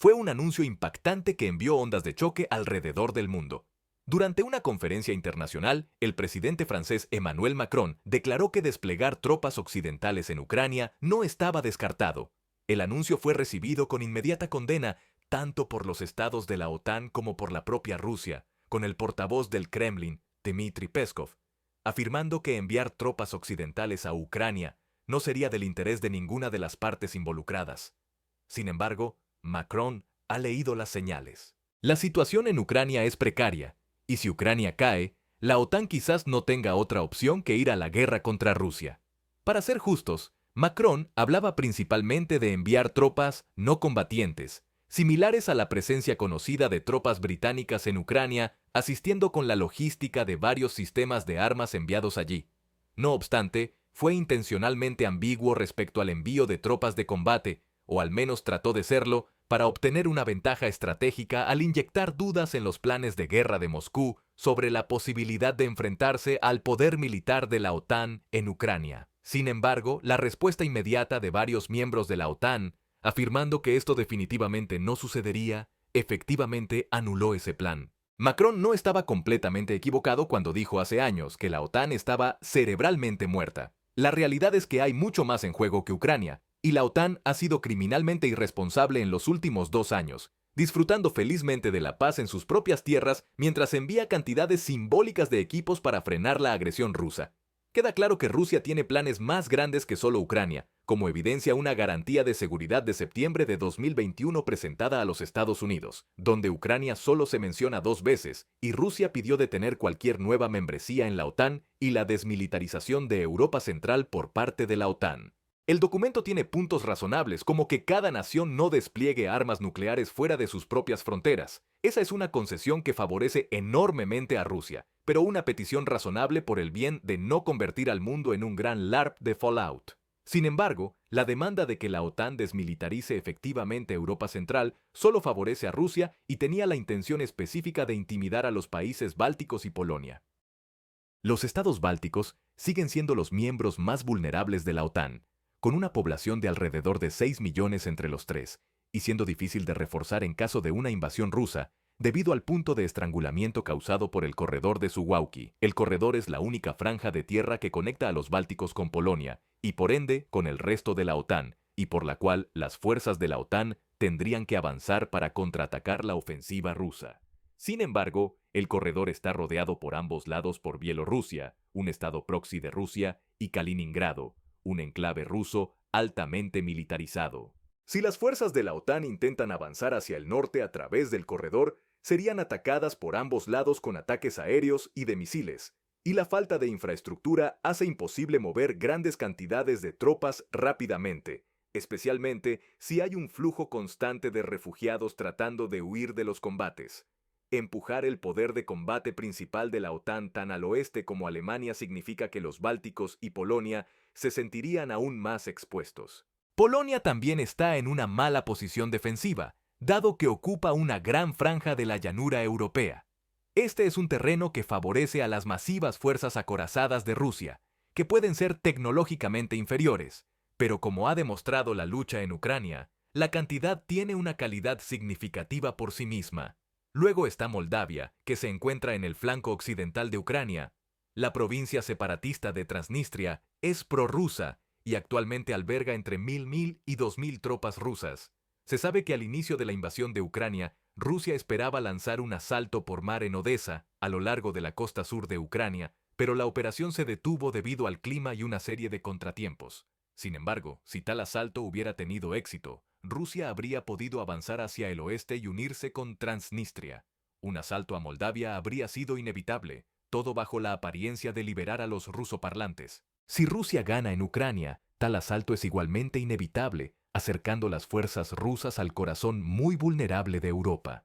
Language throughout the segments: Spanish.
Fue un anuncio impactante que envió ondas de choque alrededor del mundo. Durante una conferencia internacional, el presidente francés Emmanuel Macron declaró que desplegar tropas occidentales en Ucrania no estaba descartado. El anuncio fue recibido con inmediata condena tanto por los estados de la OTAN como por la propia Rusia, con el portavoz del Kremlin, Dmitry Peskov, afirmando que enviar tropas occidentales a Ucrania no sería del interés de ninguna de las partes involucradas. Sin embargo, Macron ha leído las señales. La situación en Ucrania es precaria, y si Ucrania cae, la OTAN quizás no tenga otra opción que ir a la guerra contra Rusia. Para ser justos, Macron hablaba principalmente de enviar tropas no combatientes, similares a la presencia conocida de tropas británicas en Ucrania, asistiendo con la logística de varios sistemas de armas enviados allí. No obstante, fue intencionalmente ambiguo respecto al envío de tropas de combate, o al menos trató de serlo, para obtener una ventaja estratégica al inyectar dudas en los planes de guerra de Moscú sobre la posibilidad de enfrentarse al poder militar de la OTAN en Ucrania. Sin embargo, la respuesta inmediata de varios miembros de la OTAN, afirmando que esto definitivamente no sucedería, efectivamente anuló ese plan. Macron no estaba completamente equivocado cuando dijo hace años que la OTAN estaba cerebralmente muerta. La realidad es que hay mucho más en juego que Ucrania, y la OTAN ha sido criminalmente irresponsable en los últimos 2 años, disfrutando felizmente de la paz en sus propias tierras mientras envía cantidades simbólicas de equipos para frenar la agresión rusa. Queda claro que Rusia tiene planes más grandes que solo Ucrania, como evidencia una garantía de seguridad de septiembre de 2021 presentada a los Estados Unidos, donde Ucrania solo se menciona 2 veces, y Rusia pidió detener cualquier nueva membresía en la OTAN y la desmilitarización de Europa Central por parte de la OTAN. El documento tiene puntos razonables, como que cada nación no despliegue armas nucleares fuera de sus propias fronteras. Esa es una concesión que favorece enormemente a Rusia, pero una petición razonable por el bien de no convertir al mundo en un gran LARP de Fallout. Sin embargo, la demanda de que la OTAN desmilitarice efectivamente Europa Central solo favorece a Rusia y tenía la intención específica de intimidar a los países bálticos y Polonia. Los estados bálticos siguen siendo los miembros más vulnerables de la OTAN, con una población de alrededor de 6 millones entre los tres, y siendo difícil de reforzar en caso de una invasión rusa, debido al punto de estrangulamiento causado por el corredor de Suwałki. El corredor es la única franja de tierra que conecta a los bálticos con Polonia, y por ende con el resto de la OTAN, y por la cual las fuerzas de la OTAN tendrían que avanzar para contraatacar la ofensiva rusa. Sin embargo, el corredor está rodeado por ambos lados por Bielorrusia, un estado proxy de Rusia, y Kaliningrado, un enclave ruso altamente militarizado. Si las fuerzas de la OTAN intentan avanzar hacia el norte a través del corredor, serían atacadas por ambos lados con ataques aéreos y de misiles, y la falta de infraestructura hace imposible mover grandes cantidades de tropas rápidamente, especialmente si hay un flujo constante de refugiados tratando de huir de los combates. Empujar el poder de combate principal de la OTAN tan al oeste como Alemania significa que los bálticos y Polonia se sentirían aún más expuestos. Polonia también está en una mala posición defensiva, dado que ocupa una gran franja de la llanura europea. Este es un terreno que favorece a las masivas fuerzas acorazadas de Rusia, que pueden ser tecnológicamente inferiores, pero como ha demostrado la lucha en Ucrania, la cantidad tiene una calidad significativa por sí misma. Luego está Moldavia, que se encuentra en el flanco occidental de Ucrania. La provincia separatista de Transnistria es prorrusa y actualmente alberga entre 1.000 y 2.000 tropas rusas. Se sabe que al inicio de la invasión de Ucrania, Rusia esperaba lanzar un asalto por mar en Odessa, a lo largo de la costa sur de Ucrania, pero la operación se detuvo debido al clima y una serie de contratiempos. Sin embargo, si tal asalto hubiera tenido éxito, Rusia habría podido avanzar hacia el oeste y unirse con Transnistria. Un asalto a Moldavia habría sido inevitable, todo bajo la apariencia de liberar a los rusoparlantes. Si Rusia gana en Ucrania, tal asalto es igualmente inevitable, acercando las fuerzas rusas al corazón muy vulnerable de Europa.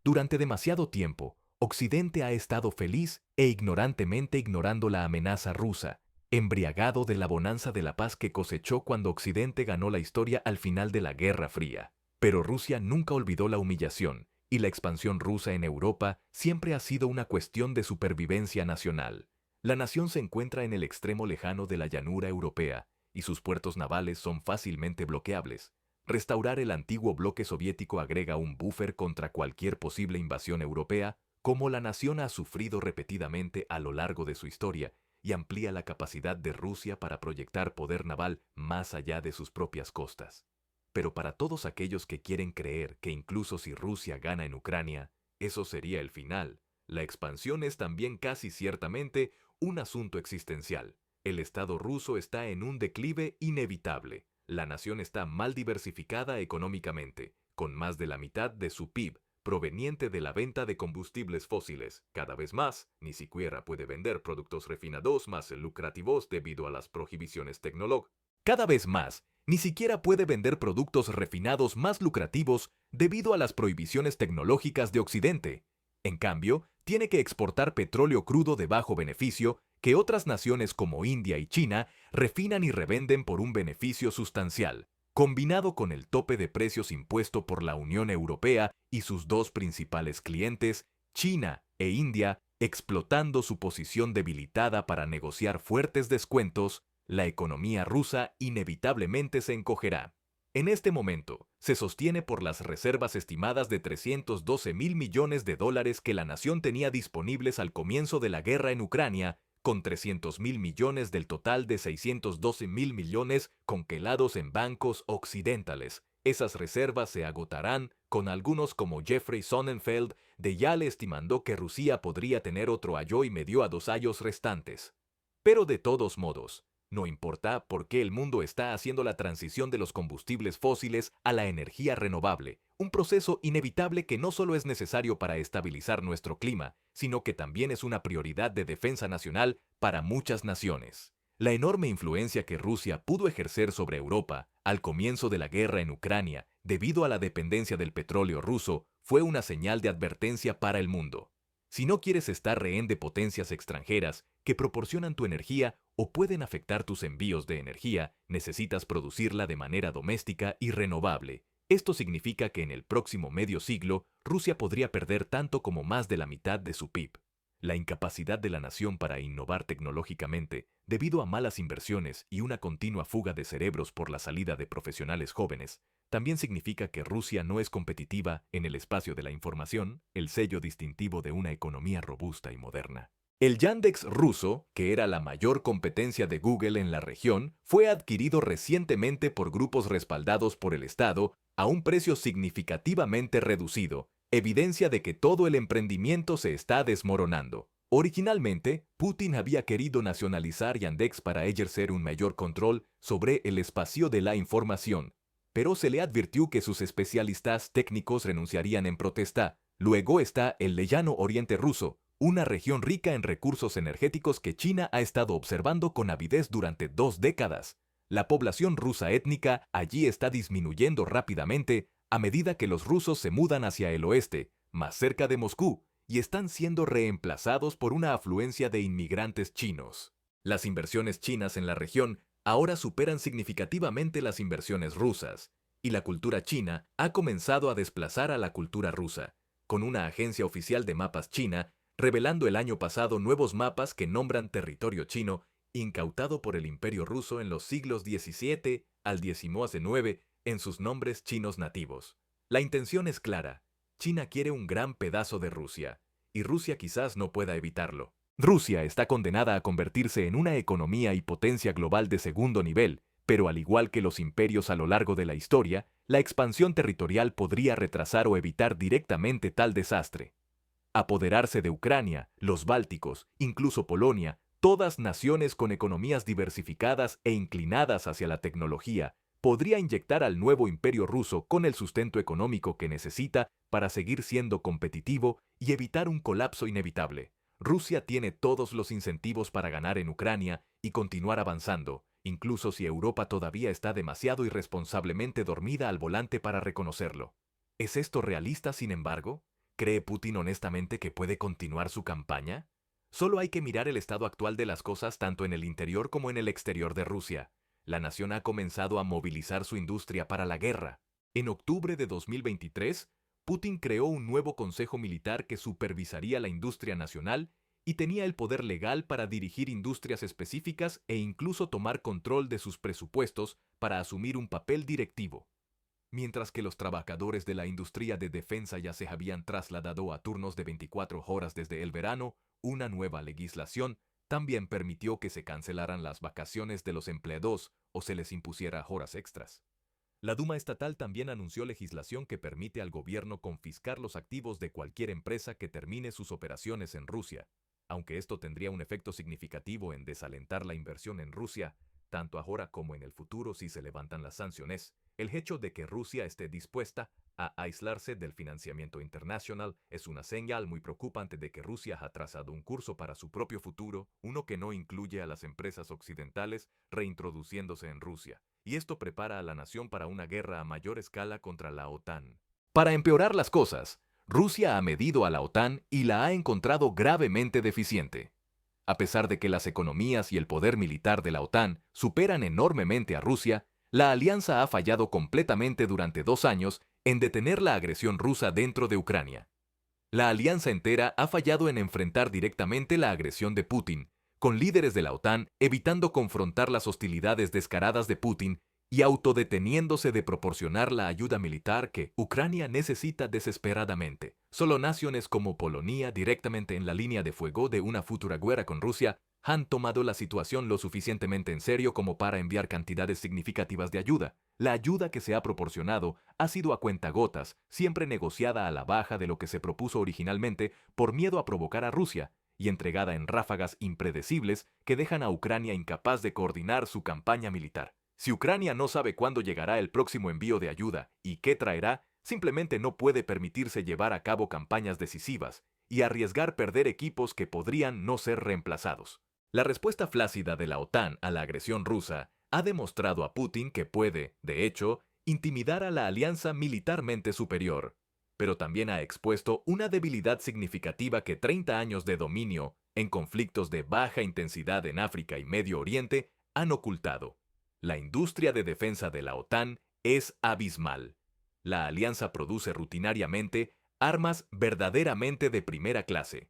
Durante demasiado tiempo, Occidente ha estado feliz e ignorantemente ignorando la amenaza rusa, embriagado de la bonanza de la paz que cosechó cuando Occidente ganó la historia al final de la Guerra Fría. Pero Rusia nunca olvidó la humillación, y la expansión rusa en Europa siempre ha sido una cuestión de supervivencia nacional. La nación se encuentra en el extremo lejano de la llanura europea, y sus puertos navales son fácilmente bloqueables. Restaurar el antiguo bloque soviético agrega un buffer contra cualquier posible invasión europea, como la nación ha sufrido repetidamente a lo largo de su historia, y amplía la capacidad de Rusia para proyectar poder naval más allá de sus propias costas. Pero para todos aquellos que quieren creer que incluso si Rusia gana en Ucrania, eso sería el final, la expansión es también casi ciertamente un asunto existencial. El Estado ruso está en un declive inevitable. La nación está mal diversificada económicamente, con más de la mitad de su PIB proveniente de la venta de combustibles fósiles. Cada vez más, ni siquiera puede vender productos refinados más lucrativos debido a las prohibiciones tecnológicas. Cada vez más, ni siquiera puede vender productos refinados más lucrativos debido a las prohibiciones tecnológicas de Occidente. En cambio, tiene que exportar petróleo crudo de bajo beneficio que otras naciones como India y China refinan y revenden por un beneficio sustancial, combinado con el tope de precios impuesto por la Unión Europea y sus dos principales clientes, China e India, explotando su posición debilitada para negociar fuertes descuentos, la economía rusa inevitablemente se encogerá. En este momento, se sostiene por las reservas estimadas de 312.000 millones de dólares que la nación tenía disponibles al comienzo de la guerra en Ucrania, con 300.000 millones del total de 612.000 millones congelados en bancos occidentales. Esas reservas se agotarán, con algunos como Jeffrey Sonnenfeld de Yale estimando que Rusia podría tener otro año y medio a 2 años restantes. Pero de todos modos, no importa por qué el mundo está haciendo la transición de los combustibles fósiles a la energía renovable, un proceso inevitable que no solo es necesario para estabilizar nuestro clima, sino que también es una prioridad de defensa nacional para muchas naciones. La enorme influencia que Rusia pudo ejercer sobre Europa al comienzo de la guerra en Ucrania, debido a la dependencia del petróleo ruso, fue una señal de advertencia para el mundo. Si no quieres estar rehén de potencias extranjeras que proporcionan tu energía o pueden afectar tus envíos de energía, necesitas producirla de manera doméstica y renovable. Esto significa que en el próximo medio siglo, Rusia podría perder tanto como más de la mitad de su PIB. La incapacidad de la nación para innovar tecnológicamente, debido a malas inversiones y una continua fuga de cerebros por la salida de profesionales jóvenes, también significa que Rusia no es competitiva en el espacio de la información, el sello distintivo de una economía robusta y moderna. El Yandex ruso, que era la mayor competencia de Google en la región, fue adquirido recientemente por grupos respaldados por el Estado a un precio significativamente reducido, evidencia de que todo el emprendimiento se está desmoronando. Originalmente, Putin había querido nacionalizar Yandex para ejercer un mayor control sobre el espacio de la información, pero se le advirtió que sus especialistas técnicos renunciarían en protesta. Luego está el lejano Oriente ruso, una región rica en recursos energéticos que China ha estado observando con avidez durante 2 décadas. La población rusa étnica allí está disminuyendo rápidamente a medida que los rusos se mudan hacia el oeste, más cerca de Moscú, y están siendo reemplazados por una afluencia de inmigrantes chinos. Las inversiones chinas en la región ahora superan significativamente las inversiones rusas, y la cultura china ha comenzado a desplazar a la cultura rusa, con una agencia oficial de mapas china revelando el año pasado nuevos mapas que nombran territorio chino incautado por el Imperio ruso en los siglos XVII al XIX en sus nombres chinos nativos. La intención es clara. China quiere un gran pedazo de Rusia, y Rusia quizás no pueda evitarlo. Rusia está condenada a convertirse en una economía y potencia global de segundo nivel, pero al igual que los imperios a lo largo de la historia, la expansión territorial podría retrasar o evitar directamente tal desastre. Apoderarse de Ucrania, los Bálticos, incluso Polonia, todas naciones con economías diversificadas e inclinadas hacia la tecnología, podría inyectar al nuevo imperio ruso con el sustento económico que necesita para seguir siendo competitivo y evitar un colapso inevitable. Rusia tiene todos los incentivos para ganar en Ucrania y continuar avanzando, incluso si Europa todavía está demasiado irresponsablemente dormida al volante para reconocerlo. ¿Es esto realista, sin embargo? ¿Cree Putin honestamente que puede continuar su campaña? Solo hay que mirar el estado actual de las cosas tanto en el interior como en el exterior de Rusia. La nación ha comenzado a movilizar su industria para la guerra. En octubre de 2023, Putin creó un nuevo consejo militar que supervisaría la industria nacional y tenía el poder legal para dirigir industrias específicas e incluso tomar control de sus presupuestos para asumir un papel directivo. Mientras que los trabajadores de la industria de defensa ya se habían trasladado a turnos de 24 horas desde el verano, una nueva legislación también permitió que se cancelaran las vacaciones de los empleados o se les impusiera horas extras. La Duma estatal también anunció legislación que permite al gobierno confiscar los activos de cualquier empresa que termine sus operaciones en Rusia. Aunque esto tendría un efecto significativo en desalentar la inversión en Rusia, tanto ahora como en el futuro si se levantan las sanciones, el hecho de que Rusia esté dispuesta a aislarse del financiamiento internacional es una señal muy preocupante de que Rusia ha trazado un curso para su propio futuro, uno que no incluye a las empresas occidentales reintroduciéndose en Rusia, y esto prepara a la nación para una guerra a mayor escala contra la OTAN. Para empeorar las cosas, Rusia ha medido a la OTAN y la ha encontrado gravemente deficiente. A pesar de que las economías y el poder militar de la OTAN superan enormemente a Rusia, la alianza ha fallado completamente durante 2 años en detener la agresión rusa dentro de Ucrania. La alianza entera ha fallado en enfrentar directamente la agresión de Putin, con líderes de la OTAN evitando confrontar las hostilidades descaradas de Putin y autodeteniéndose de proporcionar la ayuda militar que Ucrania necesita desesperadamente. Solo naciones como Polonia, directamente en la línea de fuego de una futura guerra con Rusia, han tomado la situación lo suficientemente en serio como para enviar cantidades significativas de ayuda. La ayuda que se ha proporcionado ha sido a cuentagotas, siempre negociada a la baja de lo que se propuso originalmente por miedo a provocar a Rusia, y entregada en ráfagas impredecibles que dejan a Ucrania incapaz de coordinar su campaña militar. Si Ucrania no sabe cuándo llegará el próximo envío de ayuda y qué traerá, simplemente no puede permitirse llevar a cabo campañas decisivas y arriesgar perder equipos que podrían no ser reemplazados. La respuesta flácida de la OTAN a la agresión rusa ha demostrado a Putin que puede, de hecho, intimidar a la alianza militarmente superior, pero también ha expuesto una debilidad significativa que 30 años de dominio en conflictos de baja intensidad en África y Medio Oriente han ocultado. La industria de defensa de la OTAN es abismal. La alianza produce rutinariamente armas verdaderamente de primera clase.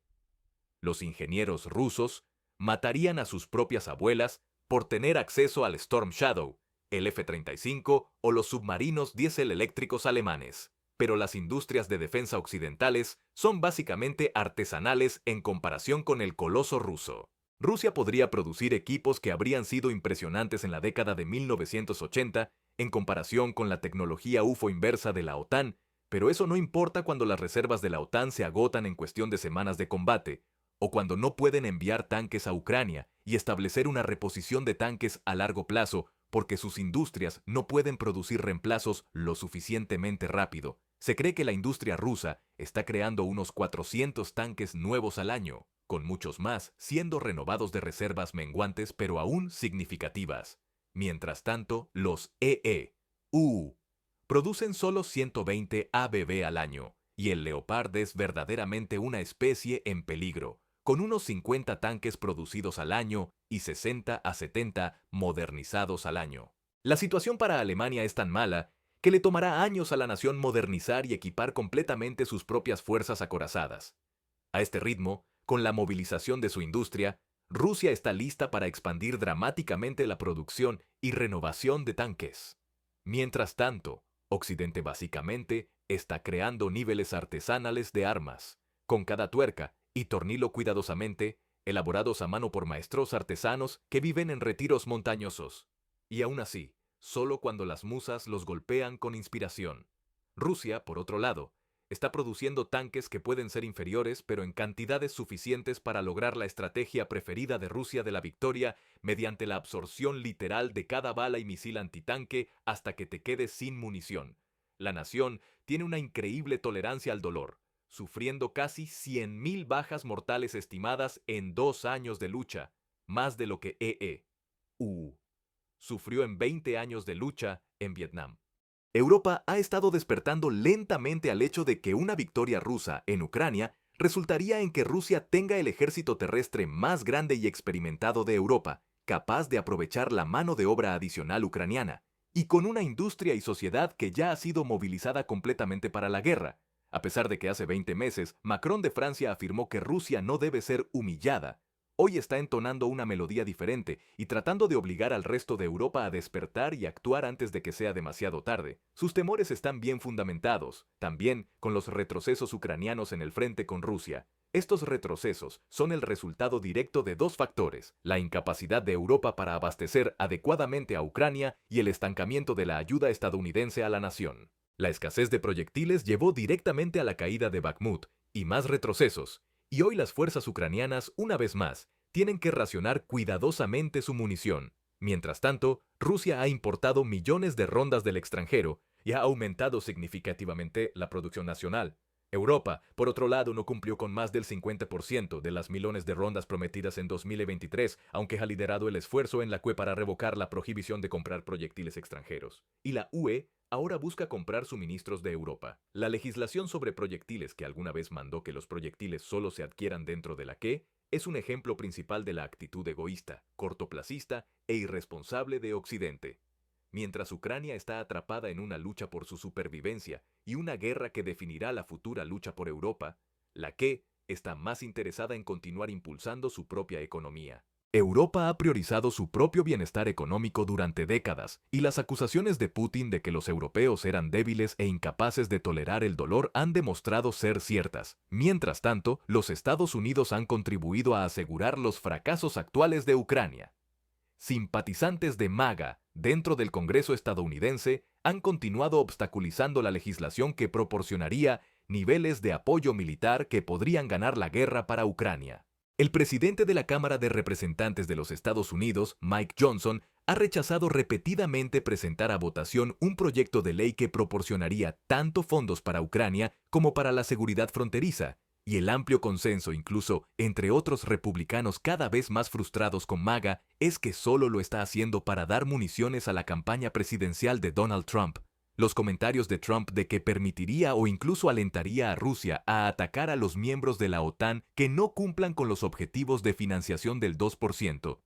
Los ingenieros rusos matarían a sus propias abuelas por tener acceso al Storm Shadow, el F-35 o los submarinos diésel eléctricos alemanes. Pero las industrias de defensa occidentales son básicamente artesanales en comparación con el coloso ruso. Rusia podría producir equipos que habrían sido impresionantes en la década de 1980 en comparación con la tecnología UFO inversa de la OTAN, pero eso no importa cuando las reservas de la OTAN se agotan en cuestión de semanas de combate, o cuando no pueden enviar tanques a Ucrania y establecer una reposición de tanques a largo plazo porque sus industrias no pueden producir reemplazos lo suficientemente rápido. Se cree que la industria rusa está creando unos 400 tanques nuevos al año, con muchos más siendo renovados de reservas menguantes pero aún significativas. Mientras tanto, los EE-U producen solo 120 ABB al año, y el Leopard es verdaderamente una especie en peligro, con unos 50 tanques producidos al año y 60 a 70 modernizados al año. La situación para Alemania es tan mala que le tomará años a la nación modernizar y equipar completamente sus propias fuerzas acorazadas. A este ritmo, con la movilización de su industria, Rusia está lista para expandir dramáticamente la producción y renovación de tanques. Mientras tanto, Occidente básicamente está creando niveles artesanales de armas, con cada tuerca y tornillo cuidadosamente elaborados a mano por maestros artesanos que viven en retiros montañosos. Y aún así, solo cuando las musas los golpean con inspiración. Rusia, por otro lado, está produciendo tanques que pueden ser inferiores pero en cantidades suficientes para lograr la estrategia preferida de Rusia de la victoria mediante la absorción literal de cada bala y misil antitanque hasta que te quedes sin munición. La nación tiene una increíble tolerancia al dolor, sufriendo casi 100.000 bajas mortales estimadas en 2 años de lucha, más de lo que EE-U sufrió en 20 años de lucha en Vietnam. Europa ha estado despertando lentamente al hecho de que una victoria rusa en Ucrania resultaría en que Rusia tenga el ejército terrestre más grande y experimentado de Europa, capaz de aprovechar la mano de obra adicional ucraniana, y con una industria y sociedad que ya ha sido movilizada completamente para la guerra. A pesar de que hace 20 meses Macron de Francia afirmó que Rusia no debe ser humillada, hoy está entonando una melodía diferente y tratando de obligar al resto de Europa a despertar y actuar antes de que sea demasiado tarde. Sus temores están bien fundamentados, también con los retrocesos ucranianos en el frente con Rusia. Estos retrocesos son el resultado directo de dos factores: la incapacidad de Europa para abastecer adecuadamente a Ucrania y el estancamiento de la ayuda estadounidense a la nación. La escasez de proyectiles llevó directamente a la caída de Bakhmut y más retrocesos, y hoy las fuerzas ucranianas, una vez más, tienen que racionar cuidadosamente su munición. Mientras tanto, Rusia ha importado millones de rondas del extranjero y ha aumentado significativamente la producción nacional. Europa, por otro lado, no cumplió con más del 50% de las millones de rondas prometidas en 2023, aunque ha liderado el esfuerzo en la CUE para revocar la prohibición de comprar proyectiles extranjeros. Y la UE ahora busca comprar suministros de Europa. La legislación sobre proyectiles que alguna vez mandó que los proyectiles solo se adquieran dentro de la CUE es un ejemplo principal de la actitud egoísta, cortoplacista e irresponsable de Occidente. Mientras Ucrania está atrapada en una lucha por su supervivencia y una guerra que definirá la futura lucha por Europa, la CUE está más interesada en continuar impulsando su propia economía. Europa ha priorizado su propio bienestar económico durante décadas, y las acusaciones de Putin de que los europeos eran débiles e incapaces de tolerar el dolor han demostrado ser ciertas. Mientras tanto, los Estados Unidos han contribuido a asegurar los fracasos actuales de Ucrania. Simpatizantes de MAGA dentro del Congreso estadounidense han continuado obstaculizando la legislación que proporcionaría niveles de apoyo militar que podrían ganar la guerra para Ucrania. El presidente de la Cámara de Representantes de los Estados Unidos, Mike Johnson, ha rechazado repetidamente presentar a votación un proyecto de ley que proporcionaría tanto fondos para Ucrania como para la seguridad fronteriza, y el amplio consenso, incluso entre otros republicanos cada vez más frustrados con MAGA, es que solo lo está haciendo para dar municiones a la campaña presidencial de Donald Trump. Los comentarios de Trump de que permitiría o incluso alentaría a Rusia a atacar a los miembros de la OTAN que no cumplan con los objetivos de financiación del 2%,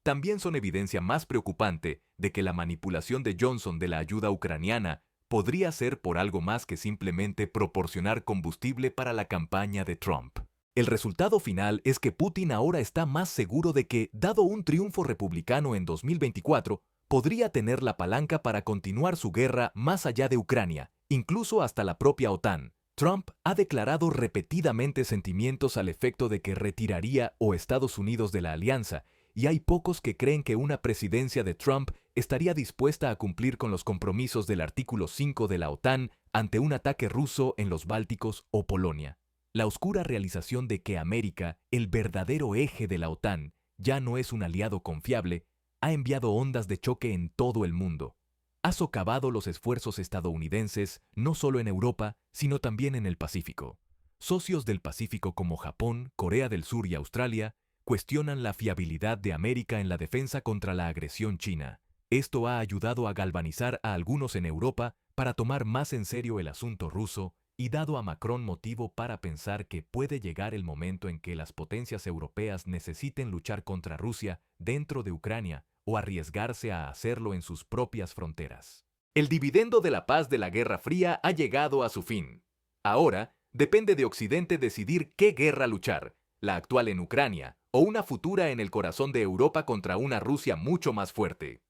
también son evidencia más preocupante de que la manipulación de Johnson de la ayuda ucraniana podría ser por algo más que simplemente proporcionar combustible para la campaña de Trump. El resultado final es que Putin ahora está más seguro de que, dado un triunfo republicano en 2024, podría tener la palanca para continuar su guerra más allá de Ucrania, incluso hasta la propia OTAN. Trump ha declarado repetidamente sentimientos al efecto de que retiraría a Estados Unidos de la alianza, y hay pocos que creen que una presidencia de Trump estaría dispuesta a cumplir con los compromisos del artículo 5 de la OTAN ante un ataque ruso en los Bálticos o Polonia. La oscura realización de que América, el verdadero eje de la OTAN, ya no es un aliado confiable, ha enviado ondas de choque en todo el mundo. Ha socavado los esfuerzos estadounidenses no solo en Europa, sino también en el Pacífico. Socios del Pacífico como Japón, Corea del Sur y Australia cuestionan la fiabilidad de América en la defensa contra la agresión china. Esto ha ayudado a galvanizar a algunos en Europa para tomar más en serio el asunto ruso y dado a Macron motivo para pensar que puede llegar el momento en que las potencias europeas necesiten luchar contra Rusia dentro de Ucrania o arriesgarse a hacerlo en sus propias fronteras. El dividendo de la paz de la Guerra Fría ha llegado a su fin. Ahora, depende de Occidente decidir qué guerra luchar, la actual en Ucrania o una futura en el corazón de Europa contra una Rusia mucho más fuerte.